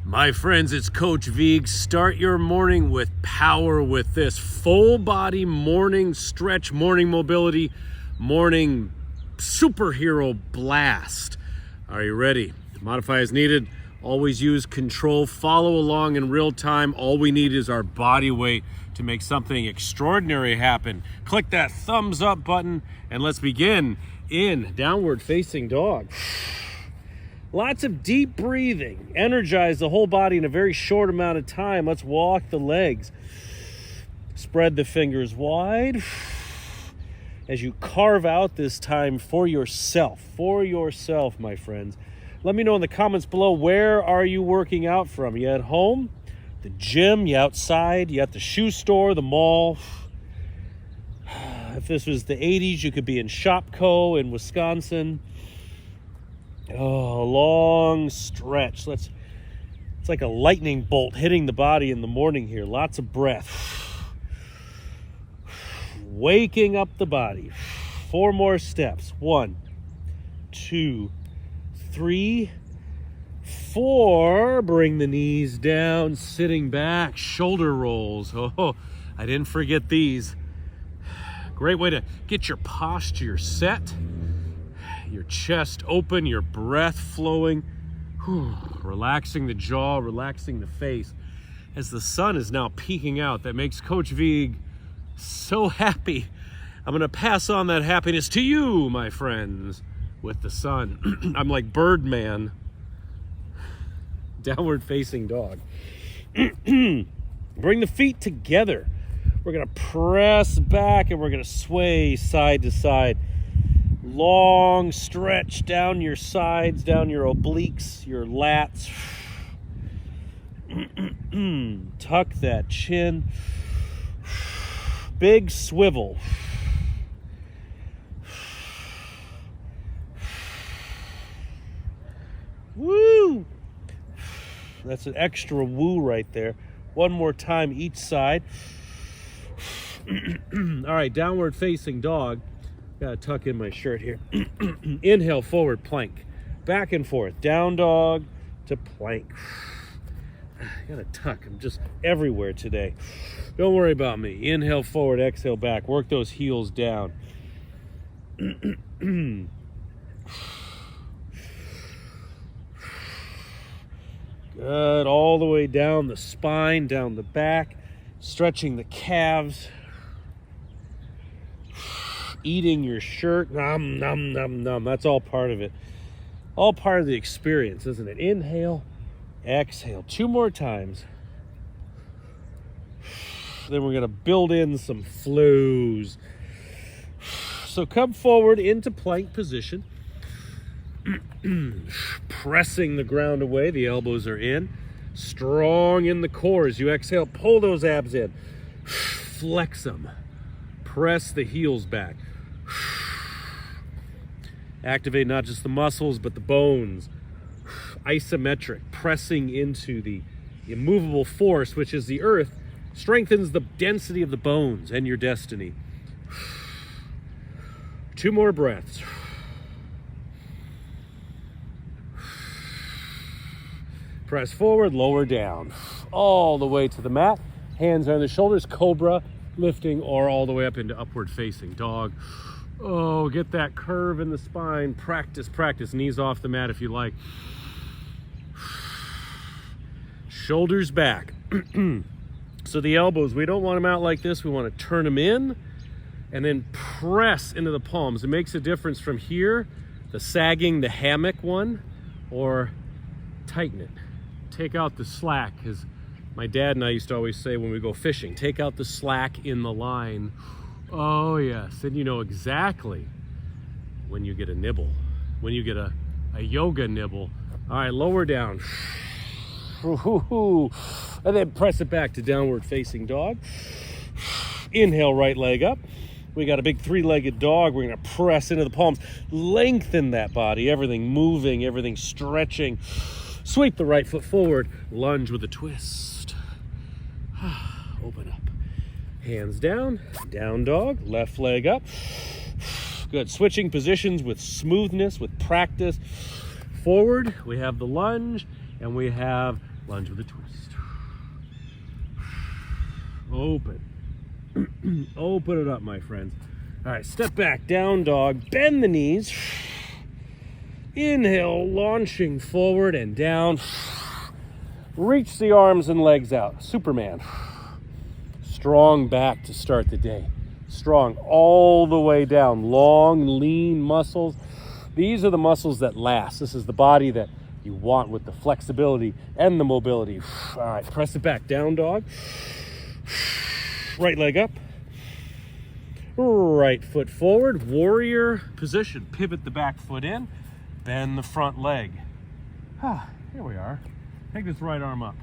My friends, it's Coach Vigue. Start your morning with power with this full body morning stretch, morning mobility, morning superhero blast. Are you ready? Modify as needed. Always use control. Follow along in real time. All we need is our body weight to make something extraordinary happen. Click that thumbs up button and let's begin in downward facing dog. Lots of deep breathing. Energize the whole body in a very short amount of time. Let's walk the legs. Spread the fingers wide as you carve out this time for yourself. For yourself, my friends. Let me know in the comments below, where are you working out from? You at home, the gym, you outside, you at the shoe store, the mall. If this was the 80s, you could be in Shopko in Wisconsin. Oh, long stretch. It's like a lightning bolt hitting the body in the morning here. Lots of breath. Waking up the body. 4 more steps. 1, 2, 3, 4. Bring the knees down, sitting back, shoulder rolls. Oh, I didn't forget these. Great way to get your posture set. Your chest open, your breath flowing, relaxing the jaw, relaxing the face. As the sun is now peeking out, that makes Coach Vigue so happy. I'm gonna pass on that happiness to you, my friends, with the sun. I'm like Birdman, downward facing dog. Bring the feet together. We're gonna press back and we're gonna sway side to side. Long stretch down your sides, down your obliques, your lats. Tuck that chin. Big swivel. Woo! That's an extra woo right there. One more time each side. All right, downward facing dog. Gotta tuck in my shirt here. Inhale, forward plank. Back and forth. Down dog to plank. Gotta tuck. I'm just everywhere today. Don't worry about me. Inhale, forward, exhale, back. Work those heels down. Good. All the way down the spine, down the back. Stretching the calves. Eating your shirt, nom, nom, nom, nom. That's all part of it. All part of the experience, isn't it? Inhale, exhale. 2 more times. Then we're going to build in some flows. So come forward into plank position. Pressing the ground away. The elbows are in. Strong in the core as you exhale. Pull those abs in. Flex them. Press the heels back. Activate not just the muscles, but the bones. Isometric, pressing into the immovable force, which is the earth, strengthens the density of the bones and your destiny. 2 more breaths. Press forward, lower down. All the way to the mat. Hands on the shoulders, cobra, lifting, or all the way up into upward facing dog. Oh, get that curve in the spine. Practice, practice. Knees off the mat if you like. Shoulders back. So the elbows, we don't want them out like this. We want to turn them in and then press into the palms. It makes a difference from here, the sagging, the hammock one, or tighten it. Take out the slack, because my dad and I used to always say when we go fishing, take out the slack in the line. Oh yes, and you know exactly when you get a nibble, when you get a yoga nibble. All right, lower down. And then press it back to downward facing dog. Inhale, right leg up. We got a big 3-legged dog. We're gonna press into the palms, lengthen that body, everything moving, everything stretching. Sweep the right foot forward, lunge with a twist. Open up. Hands down, down dog, left leg up. Good, switching positions with smoothness, with practice. Forward, we have the lunge, And we have lunge with a twist. Open. Open it up, my friends. All right, step back, down dog, bend the knees. Inhale, launching forward and down. Reach the arms and legs out. Superman. Strong back to start the day. Strong all the way down. Long, lean muscles. These are the muscles that last. This is the body that you want with the flexibility and the mobility. All right, press it back, down dog. Right leg up. Right foot forward, warrior position. Pivot the back foot in, bend the front leg. Here we are. Take this right arm up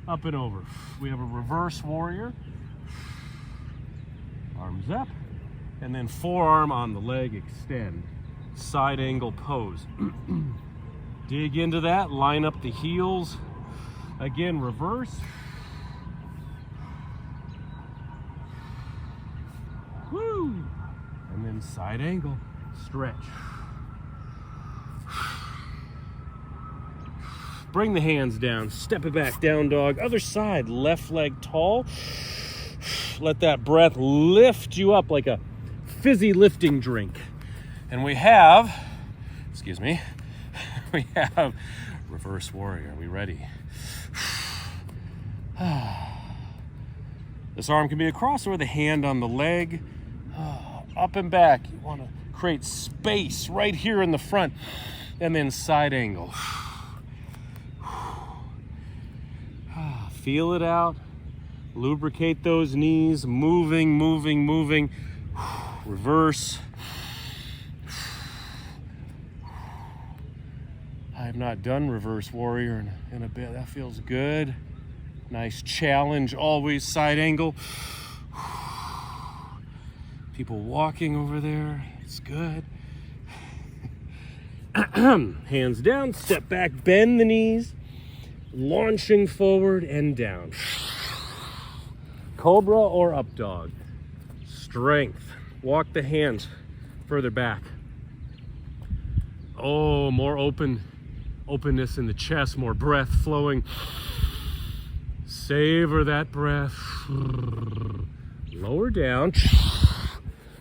and over. We have a reverse warrior. Arms up, and then forearm on the leg, extend. Side angle pose. Dig into that, line up the heels. Again, reverse. Woo! And then side angle, stretch. Bring the hands down, step it back, down dog. Other side, left leg tall. Let that breath lift you up like a fizzy lifting drink. And we have, we have reverse warrior. Are we ready? This arm can be across or the hand on the leg. Up and back. You want to create space right here in the front. And then side angle. Feel it out. Lubricate those knees. Moving, moving, moving. Reverse. I have not done reverse warrior in a bit. That feels good. Nice challenge. Always side angle. People walking over there. It's good. Hands down. Step back. Bend the knees. Launching forward and down. Cobra or up dog. Strength. Walk the hands further back. Oh, more openness in the chest, more breath flowing. Savor that breath. Lower down.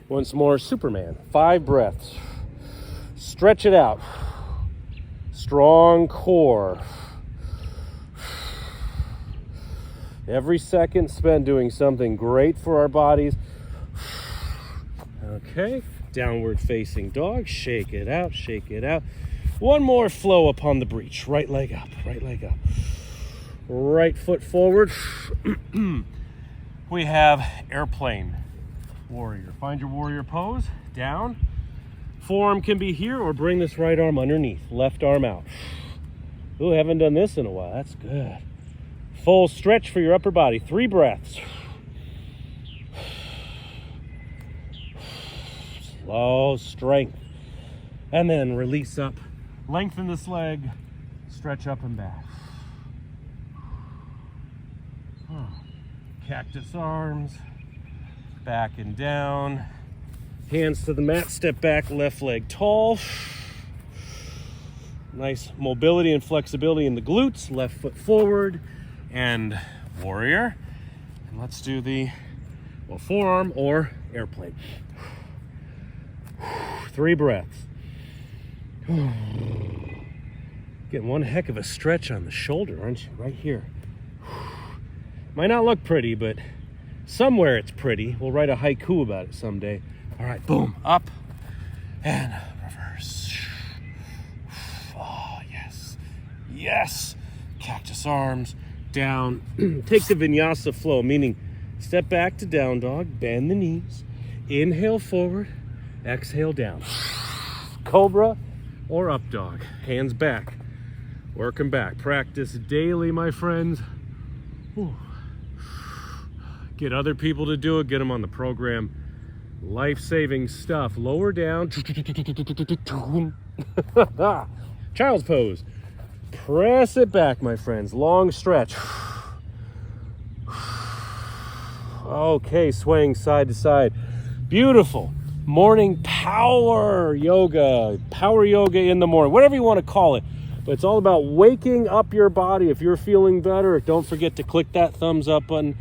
Once more, Superman. 5 breaths. Stretch it out. Strong core. Every second spent doing something great for our bodies. Okay, downward facing dog. Shake it out, shake it out. One more flow upon the breach. Right leg up, right leg up. Right foot forward. We have airplane warrior. Find your warrior pose. Down. Forearm can be here or bring this right arm underneath. Left arm out. Ooh, haven't done this in a while. That's good. Full stretch for your upper body. 3 breaths. Slow strength. And then release up. Lengthen this leg. Stretch up and back. Cactus arms. Back and down. Hands to the mat. Step back. Left leg tall. Nice mobility and flexibility in the glutes. Left foot forward. And warrior. And let's do the forearm or airplane. 3 breaths. Getting one heck of a stretch on the shoulder, aren't you? Right here. Might not look pretty, but somewhere it's pretty. We'll write a haiku about it someday. All right, boom, up and reverse. Oh, yes. Yes. Cactus arms. Down. Take the vinyasa flow, meaning step back to down dog, bend the knees, inhale forward, exhale down. Cobra or up dog. Hands back. Working back. Practice daily, my friends. Ooh. Get other people to do it. Get them on the program. Life-saving stuff. Lower down. Child's pose. Press it back, my friends. Long stretch. Okay, swaying side to side. Beautiful. Morning power yoga in the morning. Whatever you want to call it. But it's all about waking up your body. If you're feeling better, don't forget to click that thumbs up button.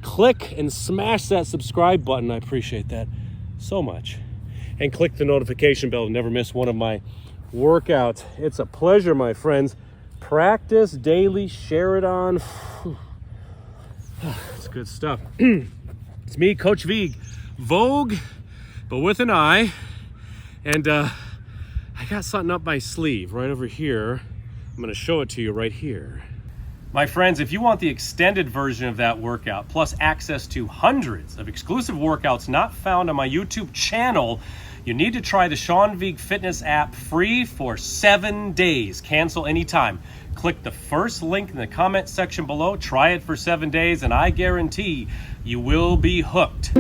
Click and smash that subscribe button. I appreciate that so much. And click the notification bell to never miss one of my workouts. It's a pleasure, my friends. Practice daily, share it on. It's good stuff. It's me, Coach Vigue. Vogue, but with an I. And I got something up my sleeve right over here. I'm gonna show it to you right here. My friends, if you want the extended version of that workout, plus access to hundreds of exclusive workouts not found on my YouTube channel, you need to try the Sean Vigue Fitness app free for 7 days. Cancel anytime. Click the first link in the comment section below. Try it for 7 days, and I guarantee you will be hooked.